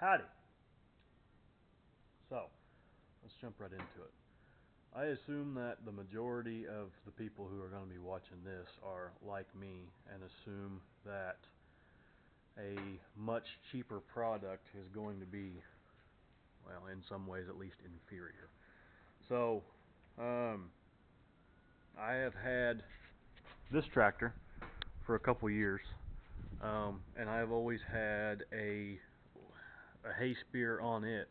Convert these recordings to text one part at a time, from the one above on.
Howdy. So, let's jump right into it. I assume that the majority of the people who are going to be watching this are like me and assume that a much cheaper product is going to be, well, in some ways at least inferior. So, I have had this tractor for a couple years, and I've always had a hay spear on it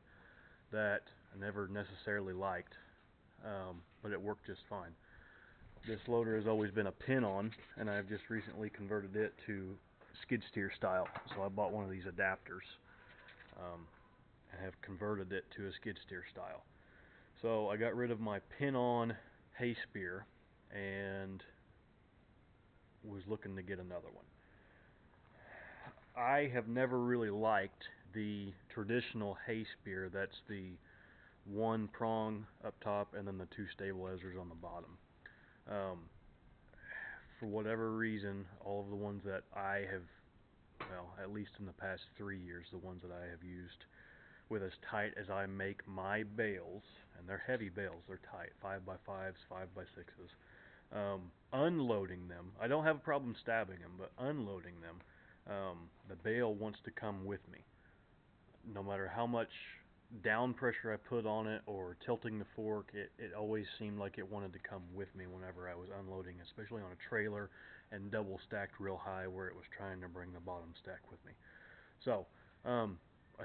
that I never necessarily liked, but it worked just fine. This loader has always been a pin-on, and I've just recently converted it to skid steer style. So I bought one of these adapters and have converted it to a skid steer style. So I got rid of my pin-on hay spear and was looking to get another one. I have never really liked the traditional hay spear. That's the one prong up top and then the two stabilizers on the bottom. For whatever reason, all of the ones that I have, well, at least in the past 3 years, the ones that I have used with as tight as I make my bales, and they're heavy bales, they're tight, 5x5s, 5x6s, unloading them, I don't have a problem stabbing them, but unloading them, the bale wants to come with me. No matter how much down pressure I put on it or tilting the fork, it always seemed like it wanted to come with me whenever I was unloading, especially on a trailer and double stacked real high where it was trying to bring the bottom stack with me. So, I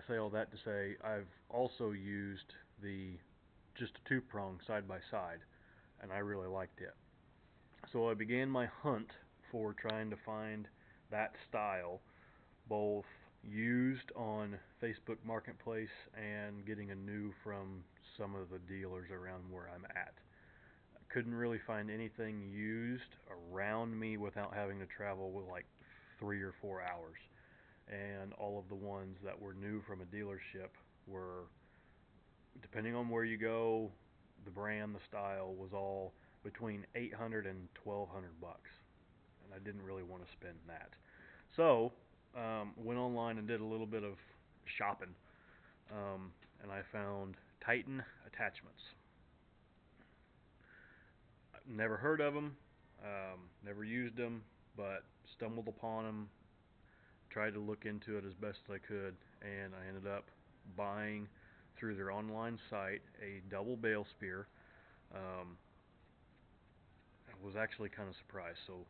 say all that to say I've also used just a two-prong side by side, and I really liked it. So I began my hunt for trying to find that style, both used on Facebook Marketplace and getting a new from some of the dealers around where I'm at. I couldn't really find anything used around me without having to travel with like 3 or 4 hours. And all of the ones that were new from a dealership were, depending on where you go, the brand, the style, was all between $800 and $1,200, and I didn't really want to spend that. So went online and did a little bit of shopping, and I found Titan Attachments. Never heard of them, never used them, but stumbled upon them, tried to look into it as best as I could, and I ended up buying through their online site a double bale spear. I was actually kind of surprised. So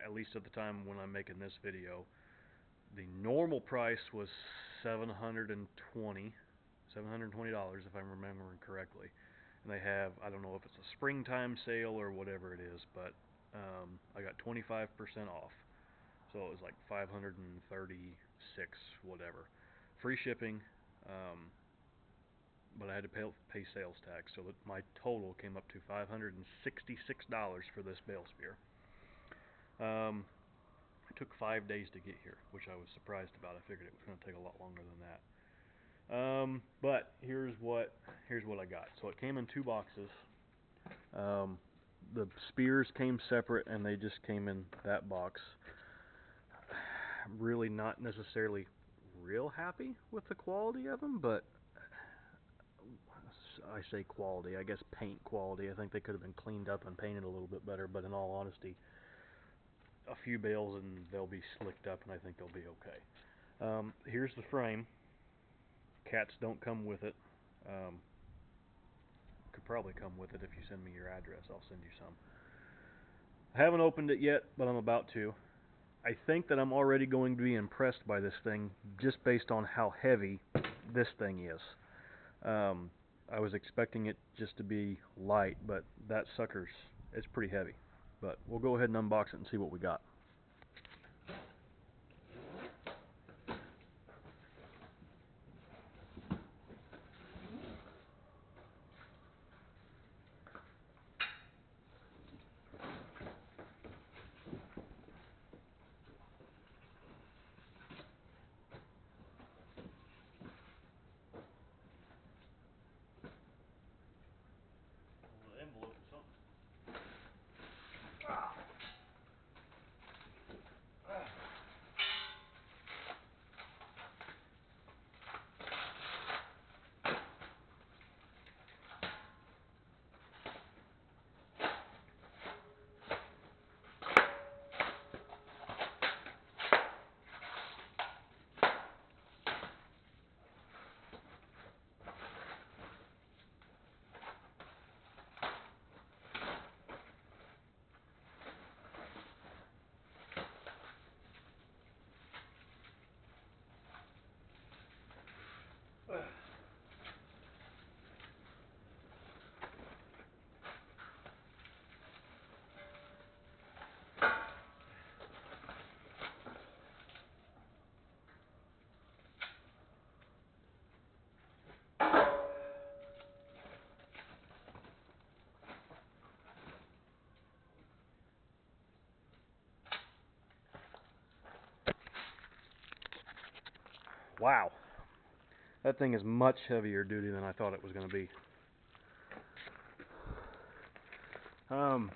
at least at the time when I'm making this video, the normal price was $720 if I'm remembering correctly, and they have, I don't know if it's a springtime sale or whatever it is, but I got 25% off. So it was like 536 whatever, free shipping, but I had to pay sales tax, so that my total came up to $566 for this bale spear. It took 5 days to get here, which I was surprised about. I figured it was going to take a lot longer than that. But here's what I got. So it came in 2 boxes. The spears came separate, and they just came in that box. I'm really not necessarily real happy with the quality of them, but I say quality, I guess paint quality. I think they could have been cleaned up and painted a little bit better, but in all honesty, a few bales and they'll be slicked up, and I think they'll be okay. Here's the frame. Cats don't come with it. Could probably come with it if you send me your address. I'll send you some. I haven't opened it yet, but I'm about to. I think that I'm already going to be impressed by this thing just based on how heavy this thing is. I was expecting it just to be light, but that sucker's, it's pretty heavy. But we'll go ahead and unbox it and see what we got. Envelope or something. Wow, that thing is much heavier duty than I thought it was going to be. From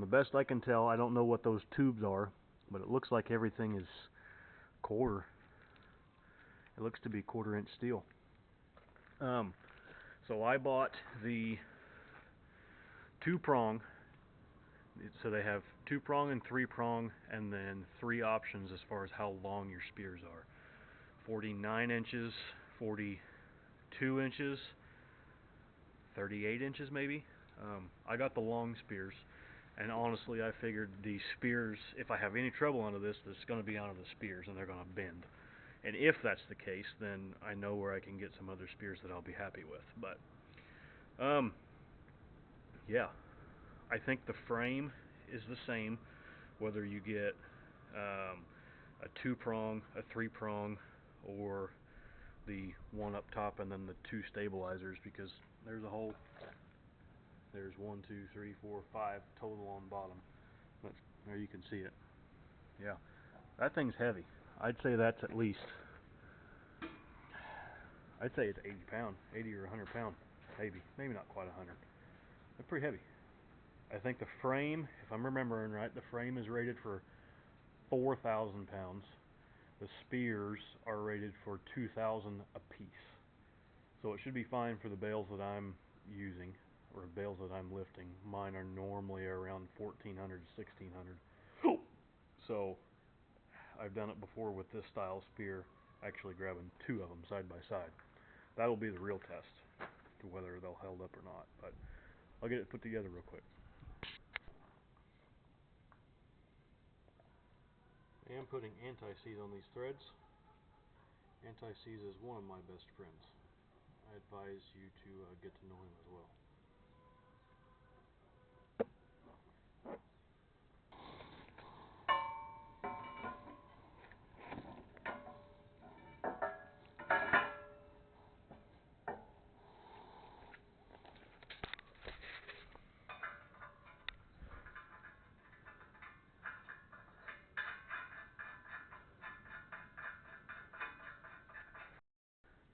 the best I can tell, I don't know what those tubes are, but it looks like everything is quarter. It looks to be 1/4-inch steel. So I bought the 2-prong. So they have 2-prong and 3-prong, and then 3 options as far as how long your spears are. 49 inches, 42 inches, 38 inches maybe. I got the long spears, and honestly I figured the spears, if I have any trouble onto this, it's going to be onto the spears and they're going to bend. And if that's the case, then I know where I can get some other spears that I'll be happy with. But yeah, I think the frame is the same whether you get a 2-prong, a 3-prong, or the one up top and then the 2 stabilizers, because there's 1, 2, 3, 4, 5 total on bottom. But there you can see it. Yeah, that thing's heavy. I'd say that's at least, I'd say it's 80 pound, 80 or 100 pound, maybe not quite 100. They're pretty heavy. I think the frame, if I'm remembering right, the frame is rated for 4,000 pounds. The spears are rated for 2,000 a piece. So it should be fine for the bales that I'm using, or bales that I'm lifting. Mine are normally around 1,400 to 1,600. So I've done it before with this style spear, actually grabbing 2 of them side by side. That'll be the real test to whether they'll hold up or not. But I'll get it put together real quick. I am putting anti-seize on these threads. Anti-seize is one of my best friends. I advise you to get to know him as well.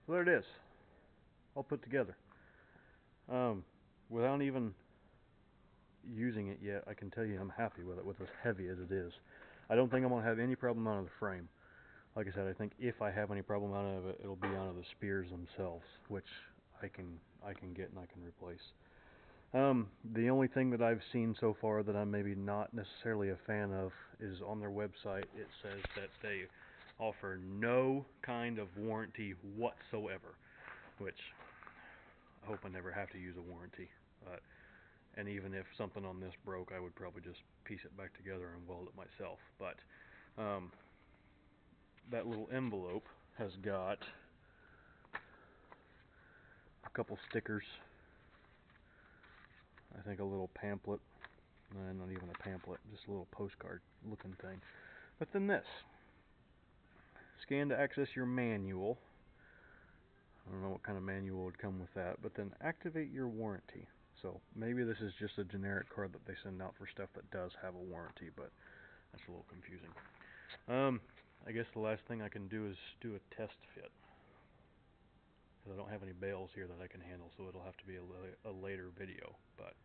So there it is, all put together. Without even using it yet, I can tell you I'm happy with it, with as heavy as it is. I don't think I'm going to have any problem out of the frame. Like I said, I think if I have any problem out of it, it'll be out of the spears themselves, which I can get and I can replace. The only thing that I've seen so far that I'm maybe not necessarily a fan of is on their website. It says that they offer no kind of warranty whatsoever, which I hope I never have to use a warranty. And even if something on this broke, I would probably just piece it back together and weld it myself. But that little envelope has got a couple stickers, I think a little pamphlet, not even a pamphlet, just a little postcard looking thing. But then this, scan to access your manual. I don't know what kind of manual would come with that, but then activate your warranty. So maybe this is just a generic card that they send out for stuff that does have a warranty, but that's a little confusing. I guess the last thing I can do is do a test fit, because I don't have any bales here that I can handle, so it'll have to be a later video. But